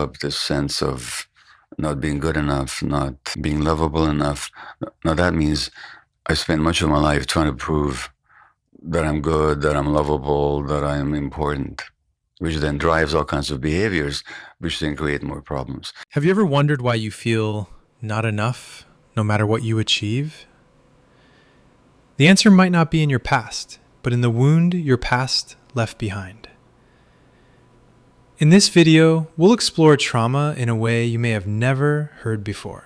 Of this sense of not being good enough, not being lovable enough. Now that means I spent much of my life trying to prove that I'm good, that I'm lovable, that I'm important, which then drives all kinds of behaviors, which then create more problems. Have you ever wondered why you feel not enough, no matter what you achieve? The answer might not be in your past, but in the wound your past left behind. In this video, we'll explore trauma in a way you may have never heard before.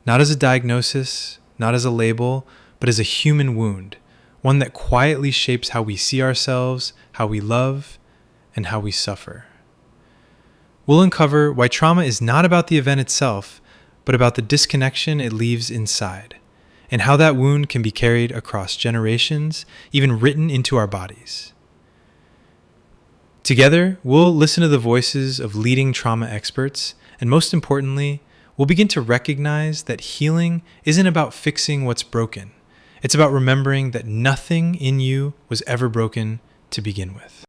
Not as a diagnosis, not as a label, but as a human wound, one that quietly shapes how we see ourselves, how we love, and how we suffer. We'll uncover why trauma is not about the event itself, but about the disconnection it leaves inside, and how that wound can be carried across generations, even written into our bodies. Together, we'll listen to the voices of leading trauma experts, and most importantly, we'll begin to recognize that healing isn't about fixing what's broken. It's about remembering that nothing in you was ever broken to begin with.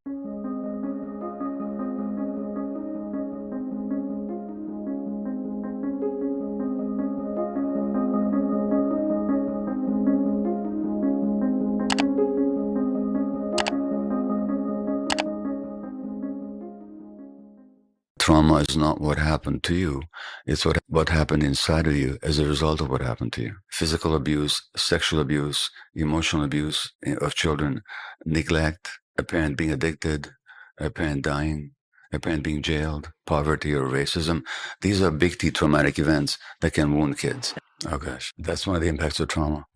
Trauma is not what happened to you. It's what happened inside of you as a result of what happened to you. Physical abuse, sexual abuse, emotional abuse of children, neglect, a parent being addicted, a parent dying, a parent being jailed, poverty or racism. These are big T traumatic events that can wound kids. Oh gosh, that's one of the impacts of trauma.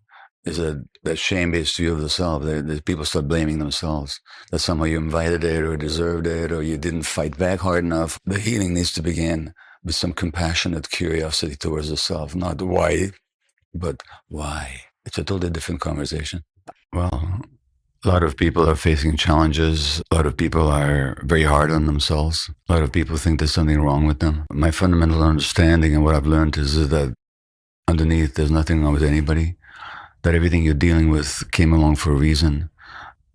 Is that shame-based view of the self. That people start blaming themselves. That somehow you invited it or deserved it or you didn't fight back hard enough. The healing needs to begin with some compassionate curiosity towards the self. Not why, but why. It's a totally different conversation. Well, a lot of people are facing challenges. A lot of people are very hard on themselves. A lot of people think there's something wrong with them. My fundamental understanding and what I've learned is that underneath there's nothing wrong with anybody. That everything you're dealing with came along for a reason.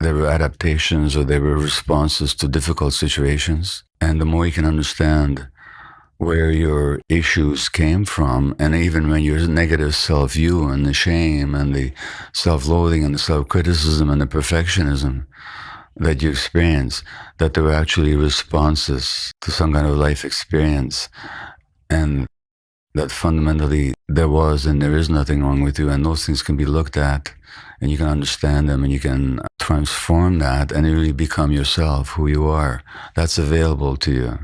There were adaptations or there were responses to difficult situations. And the more you can understand where your issues came from, and even when your negative self-view and the shame and the self-loathing and the self-criticism and the perfectionism that you experience, that there were actually responses to some kind of life experience. And that fundamentally there was and there is nothing wrong with you, and those things can be looked at and you can understand them and you can transform that and really become yourself, who you are. That's available to you.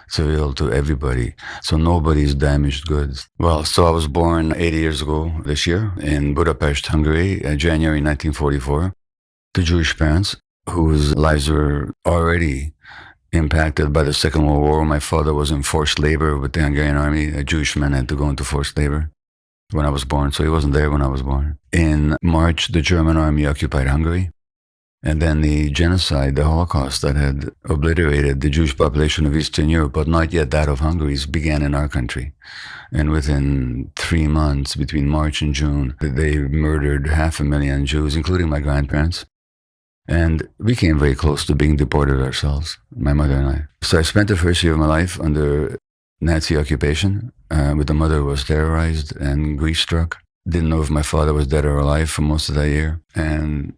It's available to everybody. So nobody's damaged goods. Well, so I was born 80 years ago this year in Budapest, Hungary, January 1944, to Jewish parents whose lives were already impacted by the Second World War. My father was in forced labor with the Hungarian army. A Jewish man had to go into forced labor when I was born, so he wasn't there when I was born. In March, the German army occupied Hungary, and then the genocide, the Holocaust that had obliterated the Jewish population of Eastern Europe, but not yet that of Hungary, began in our country. And within 3 months, between March and June, they murdered 500,000 Jews, including my grandparents. And we came very close to being deported ourselves, my mother and I. So I spent the first year of my life under Nazi occupation, with a mother who was terrorized and grief-struck. Didn't know if my father was dead or alive for most of that year. And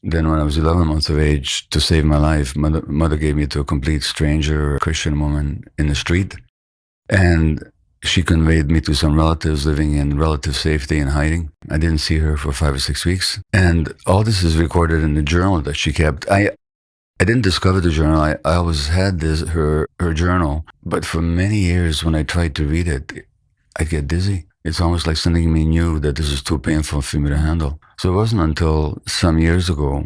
then when I was 11 months of age, to save my life, mother gave me to a complete stranger, a Christian woman in the street. And she conveyed me to some relatives living in relative safety and hiding. I didn't see her for 5 or 6 weeks. And all this is recorded in the journal that she kept. I didn't discover the journal. I always had her journal. But for many years, when I tried to read it, I'd get dizzy. It's almost like something in me knew that this is too painful for me to handle. So it wasn't until some years ago,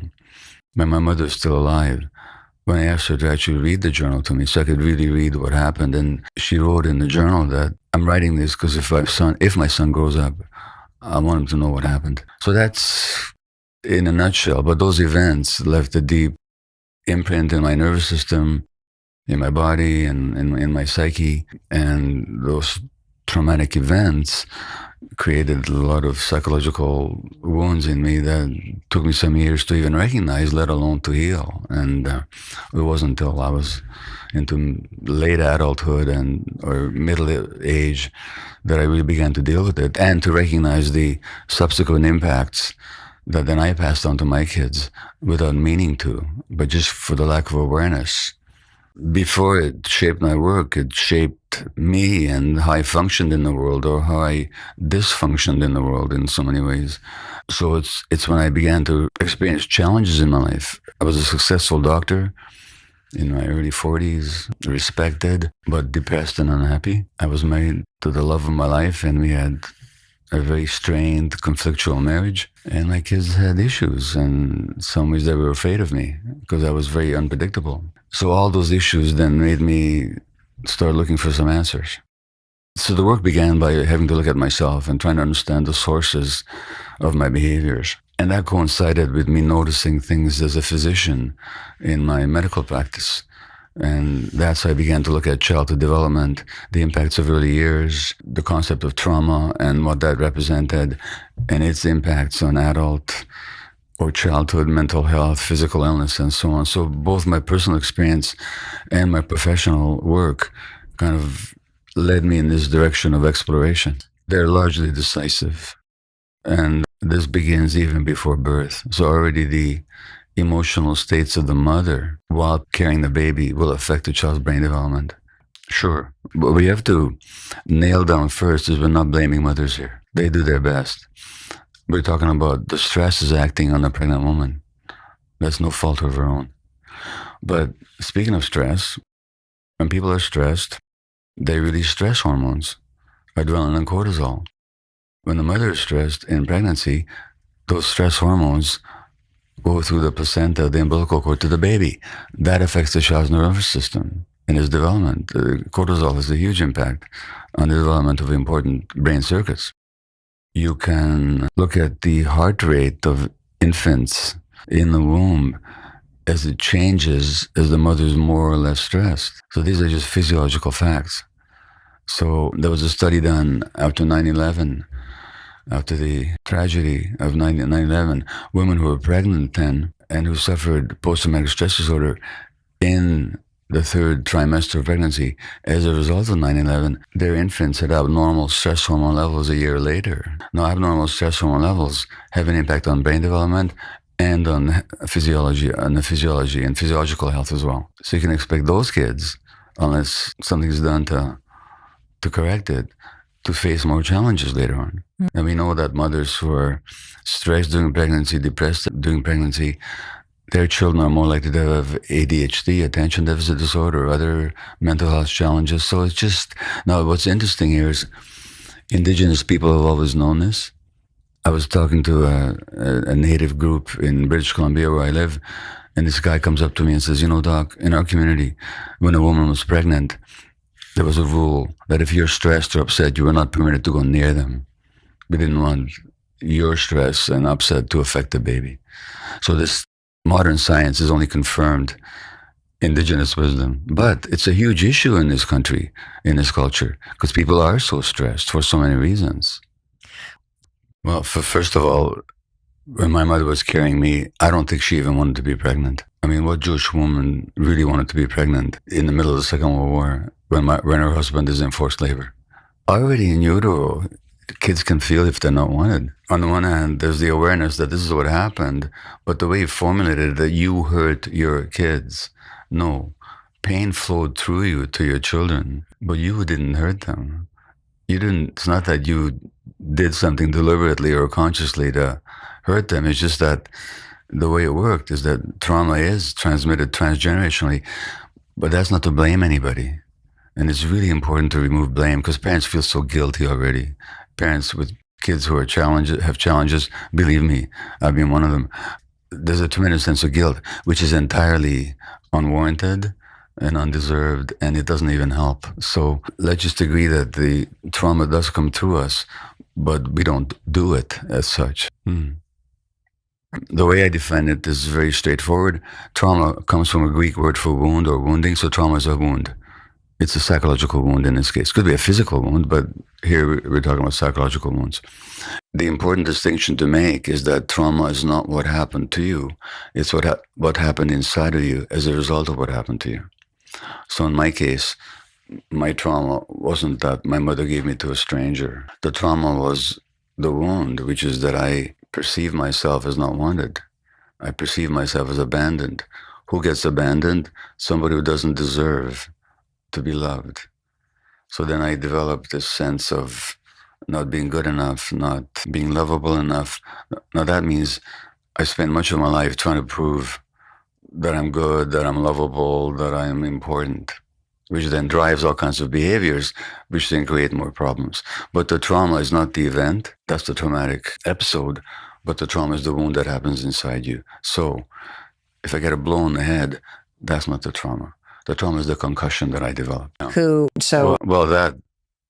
when my mother was still alive, when I asked her to actually read the journal to me so I could really read what happened. And she wrote in the journal that I'm writing this because if my son grows up, I want him to know what happened. So that's in a nutshell. But those events left a deep imprint in my nervous system, in my body, and in my psyche. And those traumatic events created a lot of psychological wounds in me that took me some years to even recognize, let alone to heal. And it wasn't until I was into late adulthood and or middle age that I really began to deal with it and to recognize the subsequent impacts that then I passed on to my kids without meaning to, but just for the lack of awareness. Before it shaped my work, it shaped me and how I functioned in the world or how I dysfunctioned in the world in so many ways. So it's when I began to experience challenges in my life. I was a successful doctor in my early 40s, respected, but depressed and unhappy. I was married to the love of my life, and we had a very strained, conflictual marriage. And my kids had issues, and in some ways they were afraid of me because I was very unpredictable. So all those issues then made me start looking for some answers. So the work began by having to look at myself and trying to understand the sources of my behaviors. And that coincided with me noticing things as a physician in my medical practice. And that's how I began to look at childhood development, the impacts of early years, the concept of trauma and what that represented, and its impacts on adult or childhood mental health, physical illness, and so on. So both my personal experience and my professional work kind of led me in this direction of exploration. They're largely decisive. And this begins even before birth. So already the emotional states of the mother while carrying the baby will affect the child's brain development. Sure. What we have to nail down first is we're not blaming mothers here. They do their best. We're talking about the stresses acting on the pregnant woman. That's no fault of her own. But speaking of stress, when people are stressed, they release stress hormones, adrenaline and cortisol. When the mother is stressed in pregnancy, those stress hormones go through the placenta, the umbilical cord to the baby. That affects the child's nervous system and his development. Cortisol has a huge impact on the development of important brain circuits. You can look at the heart rate of infants in the womb as it changes as the mother's more or less stressed. So these are just physiological facts. So there was a study done after 9/11, after the tragedy of 9/11, women who were pregnant then and who suffered post-traumatic stress disorder in the third trimester of pregnancy as a result of 9/11, their infants had abnormal stress hormone levels a year later. Now, abnormal stress hormone levels have an impact on brain development and on physiology, and physiological health as well. So you can expect those kids, unless something's done to correct it, to face more challenges later on. And we know that mothers who are stressed during pregnancy, depressed during pregnancy, their children are more likely to have ADHD, attention deficit disorder, or other mental health challenges. So it's just, now what's interesting here is indigenous people have always known this. I was talking to a native group in British Columbia where I live, and this guy comes up to me and says, Doc, in our community, when a woman was pregnant, there was a rule that if you're stressed or upset, you were not permitted to go near them. We didn't want your stress and upset to affect the baby. So this modern science has only confirmed indigenous wisdom. But it's a huge issue in this country, in this culture, because people are so stressed for so many reasons. Well, first of all, when my mother was carrying me, I don't think she even wanted to be pregnant. I mean, what Jewish woman really wanted to be pregnant in the middle of the Second World War when her husband is in forced labor? Already in utero, kids can feel if they're not wanted. On the one hand, there's the awareness that this is what happened, but the way you formulated it, that you hurt your kids. No, pain flowed through you to your children, but you didn't hurt them. It's not that you did something deliberately or consciously to hurt them. It's just that the way it worked is that trauma is transmitted transgenerationally, but that's not to blame anybody. And it's really important to remove blame because parents feel so guilty already. Parents with kids who have challenges, believe me, I've been one of them. There's a tremendous sense of guilt, which is entirely unwarranted and undeserved, and it doesn't even help. So let's just agree that the trauma does come through us, but we don't do it as such. The way I define it is very straightforward. Trauma comes from a Greek word for wound or wounding, so trauma is a wound. It's a psychological wound in this case. Could be a physical wound, but here we're talking about psychological wounds. The important distinction to make is that trauma is not what happened to you. It's what happened inside of you as a result of what happened to you. So in my case, my trauma wasn't that my mother gave me to a stranger. The trauma was the wound, which is that I perceive myself as not wanted. I perceive myself as abandoned. Who gets abandoned? Somebody who doesn't deserve to be loved. So then I developed this sense of not being good enough, not being lovable enough. Now that means I spent much of my life trying to prove that I'm good, that I'm lovable, that I'm important, which then drives all kinds of behaviors, which then create more problems. But the trauma is not the event, that's the traumatic episode, but the trauma is the wound that happens inside you. So if I get a blow on the head, that's not the trauma. The trauma is the concussion that I developed. Well, that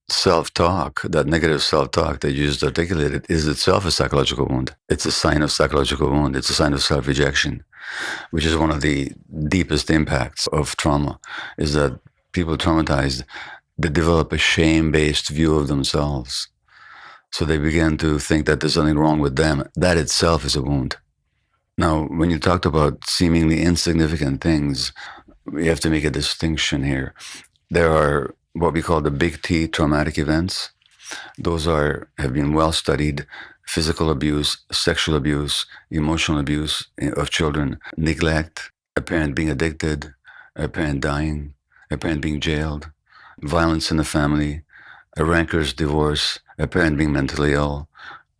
self-talk, that negative self-talk that you just articulated is itself a psychological wound. It's a sign of psychological wound. It's a sign of self-rejection, which is one of the deepest impacts of trauma, is that people traumatized, they develop a shame-based view of themselves. So they begin to think that there's something wrong with them. That itself is a wound. Now, when you talked about seemingly insignificant things, we have to make a distinction here. There are what we call the big T traumatic events. Those have been well studied: physical abuse, sexual abuse, emotional abuse of children, neglect, a parent being addicted, a parent dying, a parent being jailed, violence in the family, a rancorous divorce, a parent being mentally ill,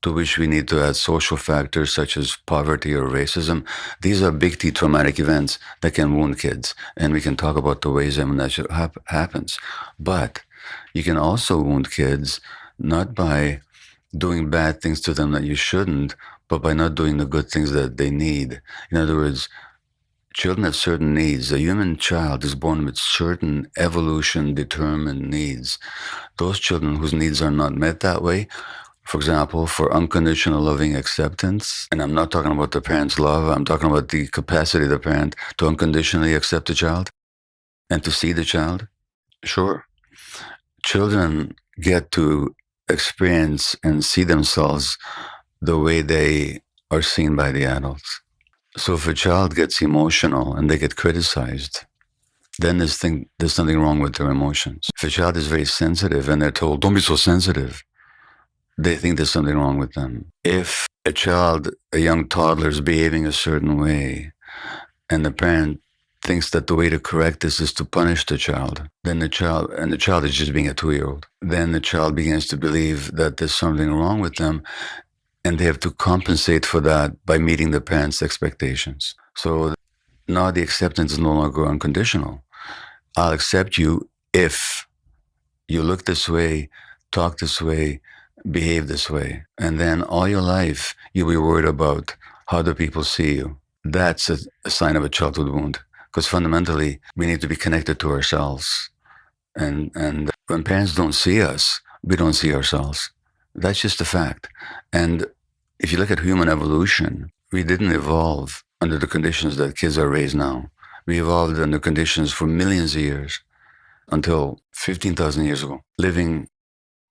to which we need to add social factors such as poverty or racism. These are big T traumatic events that can wound kids, and we can talk about the ways in which that happens. But you can also wound kids not by doing bad things to them that you shouldn't, but by not doing the good things that they need. In other words, children have certain needs. A human child is born with certain evolution-determined needs. Those children whose needs are not met that way, for example, for unconditional loving acceptance, and I'm not talking about the parent's love, I'm talking about the capacity of the parent to unconditionally accept the child and to see the child. Sure, children get to experience and see themselves the way they are seen by the adults. So if a child gets emotional and they get criticized, then there's something wrong with their emotions. If a child is very sensitive and they're told, don't be so sensitive, they think there's something wrong with them. If a young toddler is behaving a certain way, and the parent thinks that the way to correct this is to punish the child, then the child is just being a 2-year-old, then the child begins to believe that there's something wrong with them, and they have to compensate for that by meeting the parent's expectations. So now the acceptance is no longer unconditional. I'll accept you if you look this way, talk this way, behave this way. And then all your life, you'll be worried about how do people see you. That's a sign of a childhood wound. Because fundamentally, we need to be connected to ourselves. And when parents don't see us, we don't see ourselves. That's just a fact. And if you look at human evolution, we didn't evolve under the conditions that kids are raised now. We evolved under conditions for millions of years until 15,000 years ago, living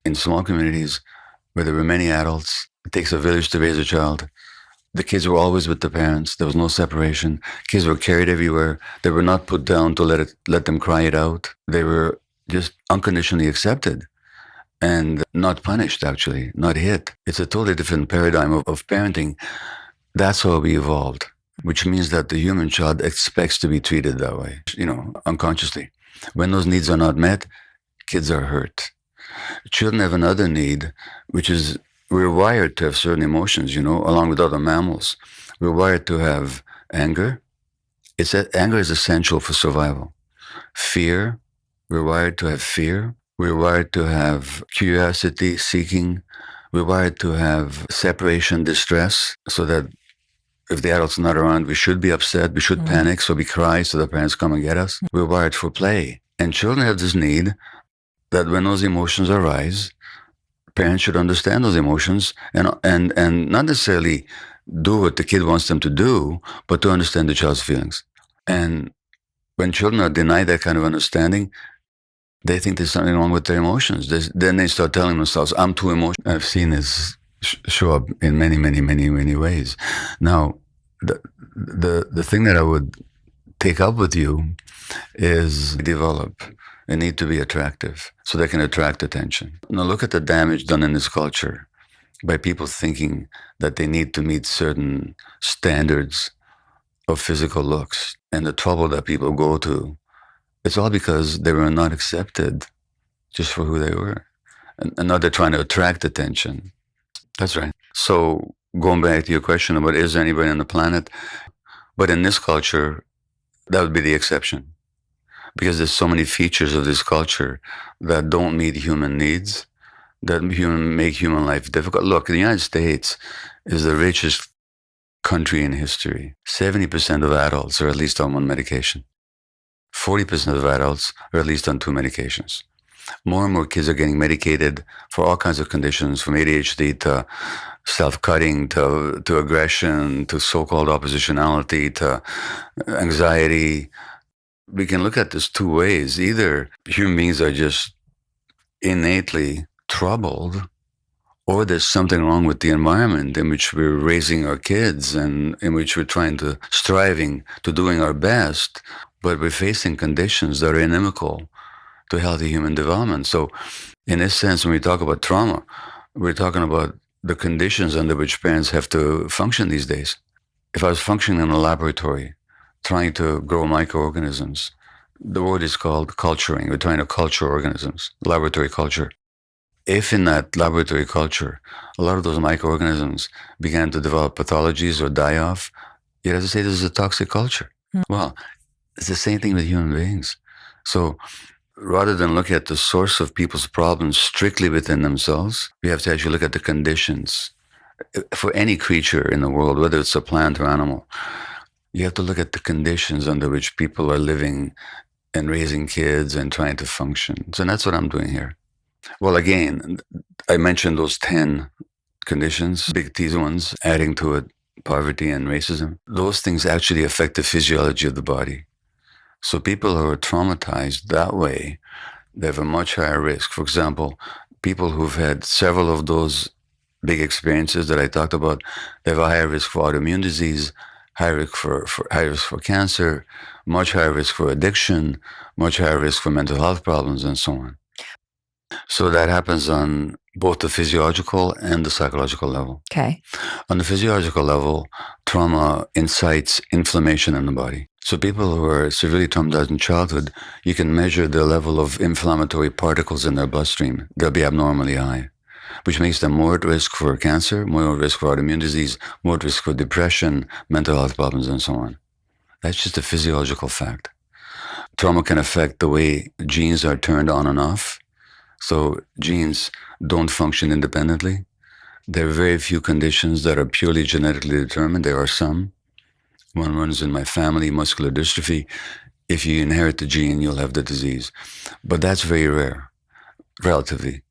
in small communities where there were many adults. It takes a village to raise a child. The kids were always with the parents. There was no separation. Kids were carried everywhere. They were not put down to let them cry it out. They were just unconditionally accepted and not punished, actually, not hit. It's a totally different paradigm of parenting. That's how we evolved, which means that the human child expects to be treated that way, unconsciously. When those needs are not met, kids are hurt. Children have another need, which is we're wired to have certain emotions, along with other mammals. We're wired to have anger. Anger is essential for survival. Fear, we're wired to have fear. We're wired to have curiosity, seeking. We're wired to have separation, distress, so that if the adult's not around, we should be upset, we should panic, so we cry so the parents come and get us. We're wired for play. And children have this need that when those emotions arise, parents should understand those emotions and not necessarily do what the kid wants them to do, but to understand the child's feelings. And when children are denied that kind of understanding, They think there's something wrong with their emotions. Then they start telling themselves, I'm too emotional. I've seen this show up in many, many, many, many ways. Now, the thing that I would take up with you is develop a need to be attractive so they can attract attention. Now, look at the damage done in this culture by people thinking that they need to meet certain standards of physical looks and the trouble that people go to. It's all because they were not accepted just for who they were. And now they're trying to attract attention. That's right. So going back to your question about is there anybody on the planet? But in this culture, that would be the exception. Because there's so many features of this culture that don't meet human needs, that make human life difficult. Look, the United States is the richest country in history. 70% of adults are at least on one medication. 40% of adults are at least on two medications. More and more kids are getting medicated for all kinds of conditions, from ADHD to self-cutting to aggression to so-called oppositionality to anxiety. We can look at this two ways. Either human beings are just innately troubled, or there's something wrong with the environment in which we're raising our kids and in which we're striving to doing our best, but we're facing conditions that are inimical to healthy human development. So in this sense, when we talk about trauma, we're talking about the conditions under which parents have to function these days. If I was functioning in a laboratory, trying to grow microorganisms, the word is called culturing. We're trying to culture organisms, laboratory culture. If in that laboratory culture, a lot of those microorganisms began to develop pathologies or die off, you'd have to say this is a toxic culture. Well, it's the same thing with human beings. So rather than look at the source of people's problems strictly within themselves, we have to actually look at the conditions. For any creature in the world, whether it's a plant or animal, you have to look at the conditions under which people are living and raising kids and trying to function. So that's what I'm doing here. Well, again, I mentioned those 10 conditions, big T's ones, adding to it poverty and racism. Those things actually affect the physiology of the body. So people who are traumatized that way, they have a much higher risk. For example, people who've had several of those big experiences that I talked about, they have a higher risk for autoimmune disease, high risk for cancer, much higher risk for addiction, much higher risk for mental health problems, and so on. So that happens on both the physiological and the psychological level. Okay. On the physiological level, trauma incites inflammation in the body. So people who are severely traumatized in childhood, you can measure the level of inflammatory particles in their bloodstream. They'll be abnormally high, which makes them more at risk for cancer, more at risk for autoimmune disease, more at risk for depression, mental health problems, and so on. That's just a physiological fact. Trauma can affect the way genes are turned on and off. So genes don't function independently. There are very few conditions that are purely genetically determined. There are some. One runs in my family, muscular dystrophy. If you inherit the gene, you'll have the disease. But that's very rare, relatively.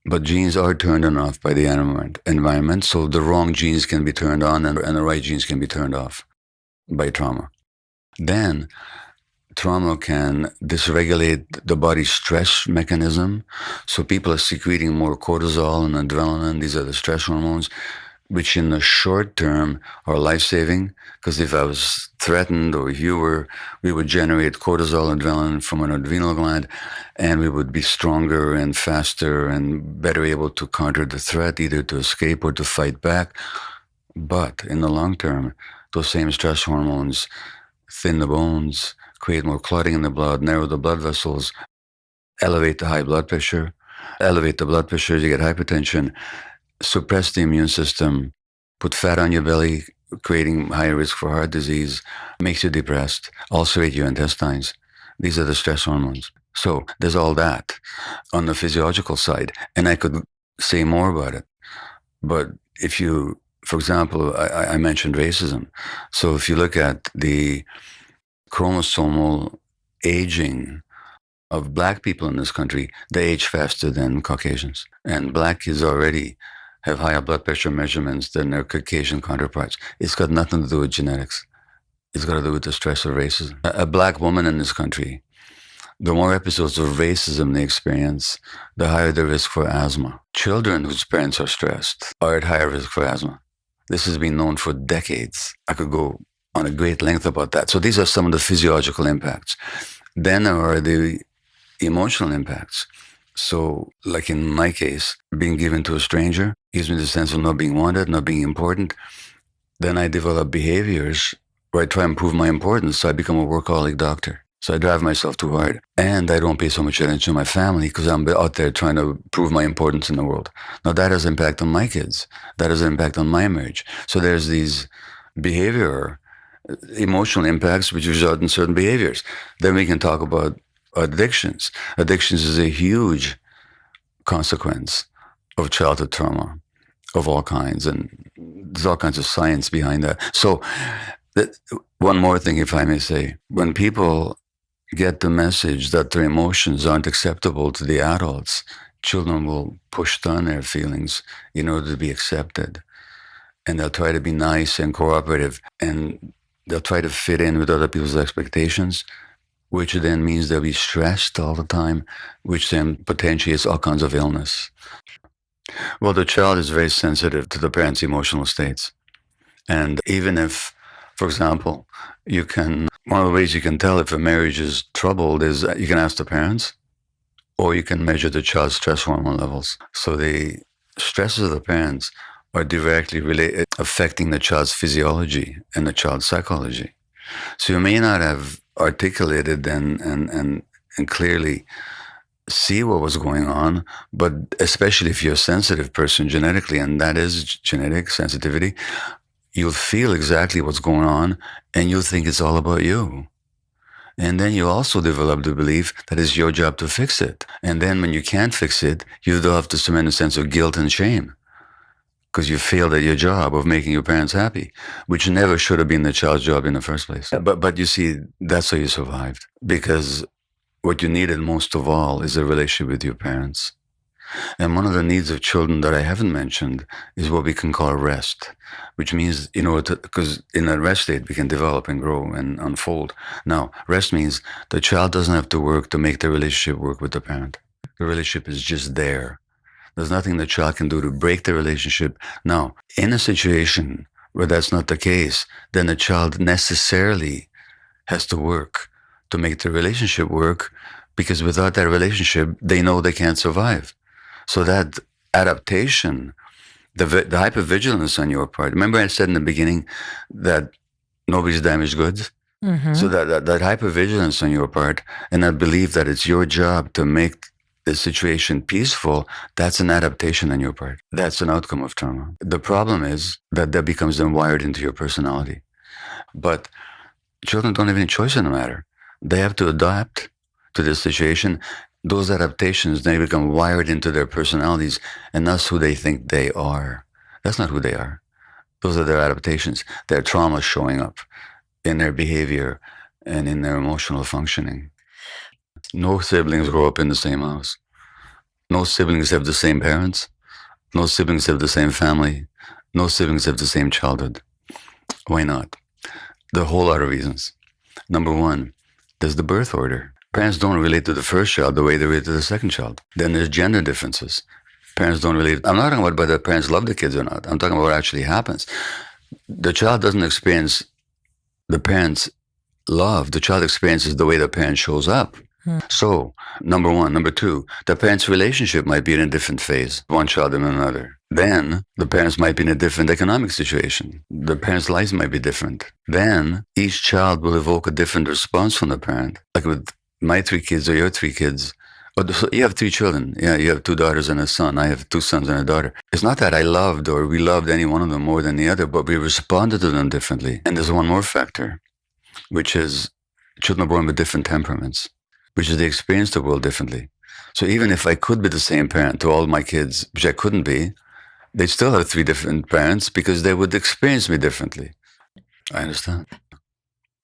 But genes are turned on and off by the environment, so the wrong genes can be turned on and the right genes can be turned off by trauma. Then trauma can dysregulate the body's stress mechanism. So people are secreting more cortisol and adrenaline. These are the stress hormones, which in the short term are life-saving. Because if I was threatened or if you were, we would generate cortisol and adrenaline from an adrenal gland, and we would be stronger and faster and better able to counter the threat, either to escape or to fight back. But in the long term, those same stress hormones thin the bones, create more clotting in the blood, narrow the blood vessels, elevate the high blood pressure. Elevate the blood pressure, you get hypertension, suppress the immune system, put fat on your belly, creating higher risk for heart disease, makes you depressed, ulcerate your intestines. These are the stress hormones. So there's all that on the physiological side. And I could say more about it. But if you, for example, I mentioned racism. So if you look at the chromosomal aging of Black people in this country, they age faster than Caucasians. And Black kids already have higher blood pressure measurements than their Caucasian counterparts. It's got nothing to do with genetics. It's got to do with the stress of racism. A Black woman in this country The more episodes of racism they experience, the higher the risk for asthma. Children whose parents are stressed are at higher risk for asthma. This has been known for decades. I could go on a great length about that. So these are some of the physiological impacts. Then there are the emotional impacts. So, like in my case, being given to a stranger gives me the sense of not being wanted, not being important. Then I develop behaviors where I try and prove my importance. So I become a workaholic doctor. So I drive myself too hard. And I don't pay so much attention to my family because I'm out there trying to prove my importance in the world. Now that has impact on my kids. That has impact on my marriage. So there's these behavior, emotional impacts which result in certain behaviors. Then we can talk about addictions. Addictions is a huge consequence of childhood trauma of all kinds. And there's all kinds of science behind that. So one more thing, if I may say, when people get the message that their emotions aren't acceptable to the adults, children will push down their feelings in order to be accepted. And they'll try to be nice and cooperative, and they'll try to fit in with other people's expectations, which then means they'll be stressed all the time, which then potentiates all kinds of illness. Well, the child is very sensitive to the parents' emotional states. And even if, for example, one of the ways you can tell if a marriage is troubled is you can ask the parents, or you can measure the child's stress hormone levels. So the stresses of the parents are directly related, affecting the child's physiology and the child's psychology. So you may not have articulated and clearly see what was going on, but especially if you're a sensitive person genetically, and that is genetic sensitivity, you'll feel exactly what's going on, and you'll think it's all about you. And then you also develop the belief that it's your job to fix it. And then when you can't fix it, you develop this tremendous sense of guilt and shame because you failed at your job of making your parents happy, which never should have been the child's job in the first place. But you see, that's how you survived, because what you needed most of all is a relationship with your parents. And one of the needs of children that I haven't mentioned is what we can call rest, which means because in a rest state, we can develop and grow and unfold. Now, rest means the child doesn't have to work to make the relationship work with the parent. The relationship is just there. There's nothing the child can do to break the relationship. Now, in a situation where that's not the case, then the child necessarily has to work to make the relationship work, because without that relationship, they know they can't survive. So that adaptation, the hypervigilance on your part. Remember I said in the beginning that nobody's damaged goods? Mm-hmm. So that hypervigilance on your part, and that belief that it's your job to make the situation peaceful, that's an adaptation on your part. That's an outcome of trauma. The problem is that becomes then wired into your personality. But children don't have any choice in the matter. They have to adapt to this situation. Those adaptations, they become wired into their personalities, and that's who they think they are. That's not who they are. Those are their adaptations. Their trauma showing up in their behavior and in their emotional functioning. No siblings grow up in the same house. No siblings have the same parents. No siblings have the same family. No siblings have the same childhood. Why not? There are a whole lot of reasons. Number one, there's the birth order. Parents don't relate to the first child the way they relate to the second child. Then there's gender differences. Parents don't relate. I'm not talking about whether parents love the kids or not. I'm talking about what actually happens. The child doesn't experience the parents' love. The child experiences the way the parent shows up. So, number one. Number two, the parents' relationship might be in a different phase, one child and another. Then the parents might be in a different economic situation. The parents' lives might be different. Then each child will evoke a different response from the parent. Like with my 3 kids or your 3 kids. So you have 3 children. Yeah, you have 2 daughters and a son. I have 2 sons and a daughter. It's not that I loved or we loved any one of them more than the other, but we responded to them differently. And there's one more factor, which is children are born with different temperaments, which is they experience the world differently. So even if I could be the same parent to all my kids, which I couldn't be, they'd still have 3 different parents because they would experience me differently. I understand.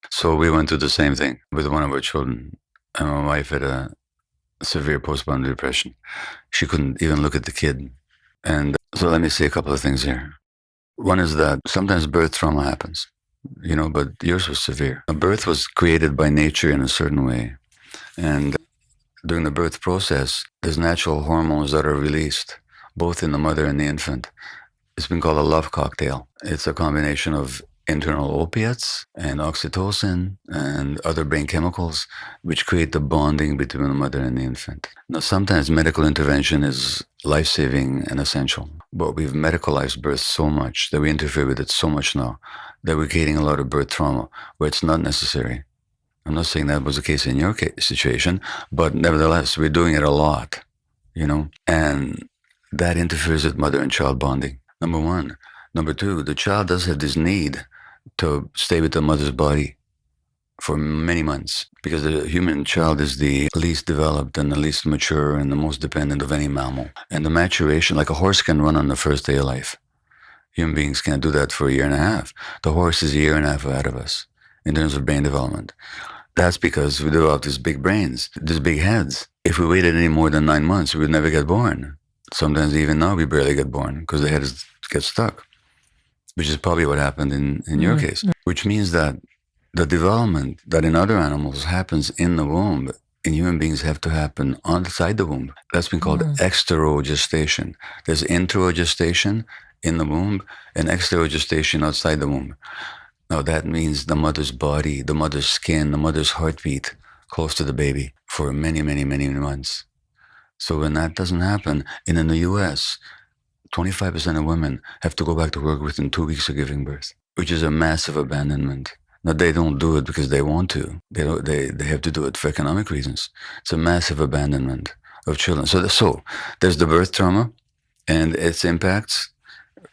So we went through the same thing with one of our children. And my wife had a severe postpartum depression. She couldn't even look at the kid. And so let me say a couple of things here. One is that sometimes birth trauma happens, but yours was severe. A birth was created by nature in a certain way. And during the birth process, there's natural hormones that are released, both in the mother and the infant. It's been called a love cocktail. It's a combination of internal opiates and oxytocin and other brain chemicals, which create the bonding between the mother and the infant. Now, sometimes medical intervention is life-saving and essential, but we've medicalized birth so much that we interfere with it so much now that we're creating a lot of birth trauma where it's not necessary. I'm not saying that was the case in your situation, but nevertheless, we're doing it a lot, and that interferes with mother and child bonding. Number one. Number two, the child does have this need to stay with the mother's body for many months because the human child is the least developed and the least mature and the most dependent of any mammal. And the maturation, like a horse can run on the first day of life. Human beings can't do that for a year and a half. The horse is a year and a half ahead of us in terms of brain development. That's because we developed these big brains, these big heads. If we waited any more than 9 months, we would never get born. Sometimes even now we barely get born because the head gets stuck, which is probably what happened in your case, which means that the development that in other animals happens in the womb, in human beings have to happen outside the womb. That's been called exterogestation. There's interogestation in the womb and exterogestation outside the womb. Now that means the mother's body, the mother's skin, the mother's heartbeat close to the baby for many, many, many months. So when that doesn't happen, and in the US, 25% of women have to go back to work within 2 weeks of giving birth, which is a massive abandonment. Now, they don't do it because they want to. They have to do it for economic reasons. It's a massive abandonment of children. So there's the birth trauma and its impacts,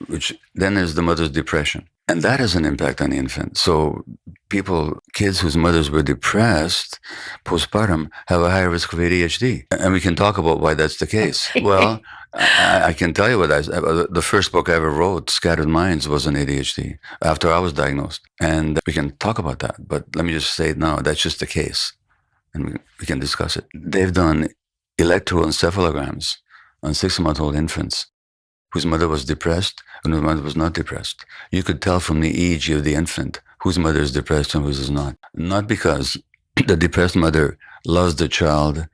which then there's the mother's depression. And that has an impact on the infant. So kids whose mothers were depressed postpartum have a higher risk of ADHD. And we can talk about why that's the case. Well, I can tell you the first book I ever wrote, Scattered Minds, was on ADHD after I was diagnosed. And we can talk about that. But let me just say it now, that's just the case. And we can discuss it. They've done electroencephalograms on 6-month-old infants whose mother was depressed and whose mother was not depressed. You could tell from the EEG of the infant whose mother is depressed and whose is not. Not because the depressed mother loves the child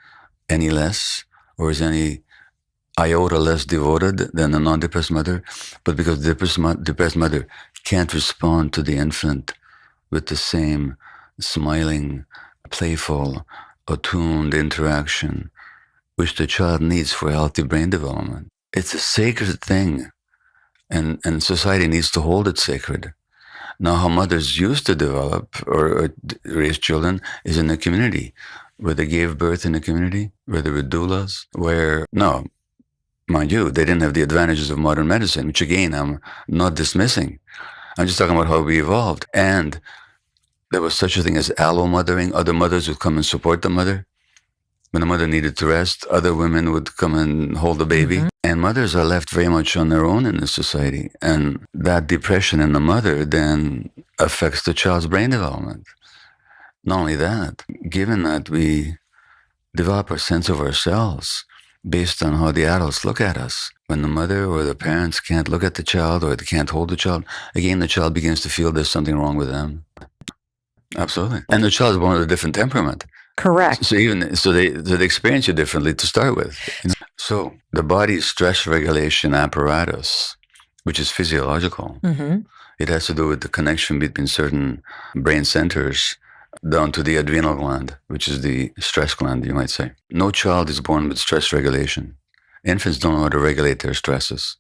any less or is any iota less devoted than a non-depressed mother, but because the depressed mother can't respond to the infant with the same smiling, playful, attuned interaction which the child needs for healthy brain development. It's a sacred thing, and society needs to hold it sacred. Now, how mothers used to develop or raise children is in the community, where they gave birth in the community, where there were doulas, no, mind you, they didn't have the advantages of modern medicine, which again, I'm not dismissing. I'm just talking about how we evolved. And there was such a thing as allo-mothering. Other mothers would come and support the mother. When the mother needed to rest, other women would come and hold the baby. And mothers are left very much on their own in this society. And that depression in the mother then affects the child's brain development. Not only that, given that we develop a sense of ourselves based on how the adults look at us, when the mother or the parents can't look at the child or they can't hold the child, again, the child begins to feel there's something wrong with them. Absolutely. And the child is born with a different temperament. Correct. So they experience you differently to start with. So the body's stress regulation apparatus, which is physiological, it has to do with the connection between certain brain centers down to the adrenal gland, which is the stress gland, you might say. No child is born with stress regulation. Infants don't know how to regulate their stresses.